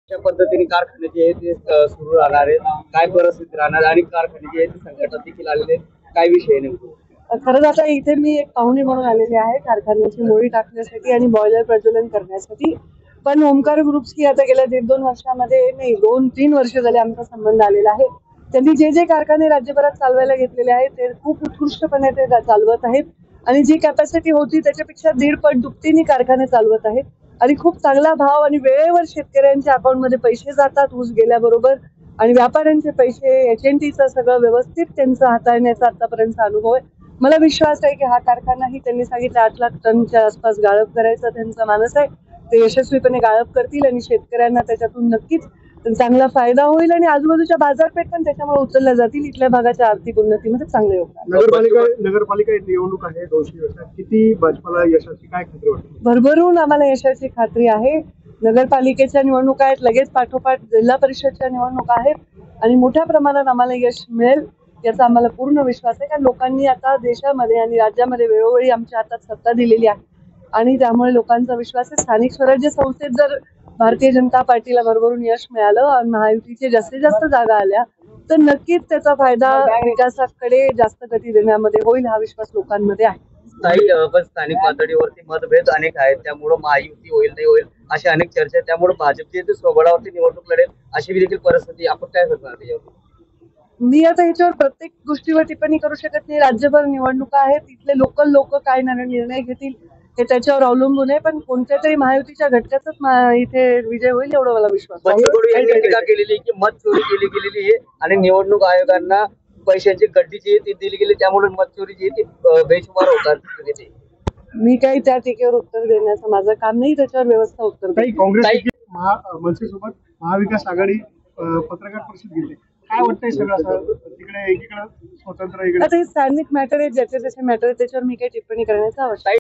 कशा पद्धतीने कारखाने जे आहे ते सुरू राहणार आहेत, काय परिस्थिती राहणार आणि कारखाने जे आहे ते संकटात देखील आलेले आहेत, काय विषय आहे नेमकं? खरंच आता इथे मी एक पाहुणी म्हणून आलेली आहे कारखान्याची मोडी टाकण्यासाठी आणि बॉयलर प्रज्वलन करण्यासाठी. पण ओमकार ग्रुप्सची आता गेल्या 1.5-2 वर्षामध्ये नाही 2-3 वर्ष झाले आमचा संबंध आलेला आहे. त्यांनी जे जे कारखाने राज्यभरात चालवायला घेतलेले आहेत ते खूप उत्कृष्टपणे ते चालवत आहेत आणि जी कॅपॅसिटी होती त्याच्यापेक्षा 1.5 पट दुपटीने कारखाने चालवत आहेत आणि खूप चांगला भाव आणि वेळेवर शेतकऱ्यांच्या अकाउंटमध्ये पैसे जातात ऊस गेल्याबरोबर आणि व्यापाऱ्यांचे पैसे HNTचं सगळं व्यवस्थित त्यांचं हाताळण्याचा आतापर्यंतचा अनुभव आहे. मला विश्वास आहे की हा कारखानाही त्यांनी सांगितलं 8 लाख टनच्या आसपास गाळप करायचा त्यांचा मानस आहे. ते यशस्वीपणे गाळप करतील आणि शेतकऱ्यांना त्याच्यातून नक्कीच चांगला फायदा होईल आणि आजूबाजूच्या बाजारपेठ पण त्याच्यामुळे उचलल्या जातील. इथल्या भागाच्या आर्थिक उन्नतीमध्ये चांगलं योगदान. नगरपालिका निवडणूक आहे 200 दिवसात, किती भाजपाला यशाची काय खात्री वाटते? भरभरून आम्हाला यशाची खात्री आहे. नगरपालिकेच्या निवडणुका आहेत, लगेच पाठोपाठ जिल्हा परिषदच्या निवडणुका आहेत आणि मोठ्या प्रमाणात आम्हाला यश मिळेल याचा आम्हाला पूर्ण विश्वास आहे. कारण लोकांनी आता देशामध्ये आणि राज्यामध्ये वेळोवेळी आमच्या हातात सत्ता दिलेली आहे आणि त्यामुळे लोकांचा विश्वास आहे. स्थानिक स्वराज्य संस्थेत जर भारतीय जनता पार्टीला भरभरून यश मिळालं आणि महायुतीचे जास्तीत जास्त जागा आल्या तर नक्कीच त्याचा फायदा विकासाकडे जास्त गती देण्यामध्ये होईल हा विश्वास लोकांमध्ये आहे. स्थानिक पातळीवरती मतभेद अनेक आहेत, त्यामुळे महायुती होईल नाही होईल अशा अनेक चर्चा आहेत. त्यामुळे भाजपची ते स्वबळावरती निवडणूक लढेल अशी देखील परिस्थिती. आपण काय करणार त्याच्यावर? मी आता ह्याच्यावर प्रत्येक गोष्टीवर टिप्पणी करू शकत नाही. राज्यभर निवडणुका आहेत, तिथले लोकल लोक काय निर्णय घेतील हे त्याच्यावर अवलंबून आहे. पण कोणत्या तरी महायुतीच्या घटकाचाच इथे विजय होईल एवढा मला विश्वास आहे. टीका केलेली की मत चोरी केली गेलेली आहे आणि निवडणूक आयोगांना पैशांची गड्डी जी आहे ती दिली गेली, त्यामुळे मत चोरी जी आहे ती बेशुमार होतात. मी काही त्या टीकेवर उत्तर देण्याचं माझं काम नाही, त्याच्यावर व्यवस्था उत्तर देईल. काँग्रेस मनसेसोबत महाविकास आघाडी पत्रकार परिषद घेतली, काय वाटतंय सगळं तिकडे एकीकडे स्वतंत्र आता हे स्थानिक मॅटर आहे, ज्याचे त्याचे मॅटर आहे, त्याच्यावर मी काही टिप्पणी करण्याचा आवश्यक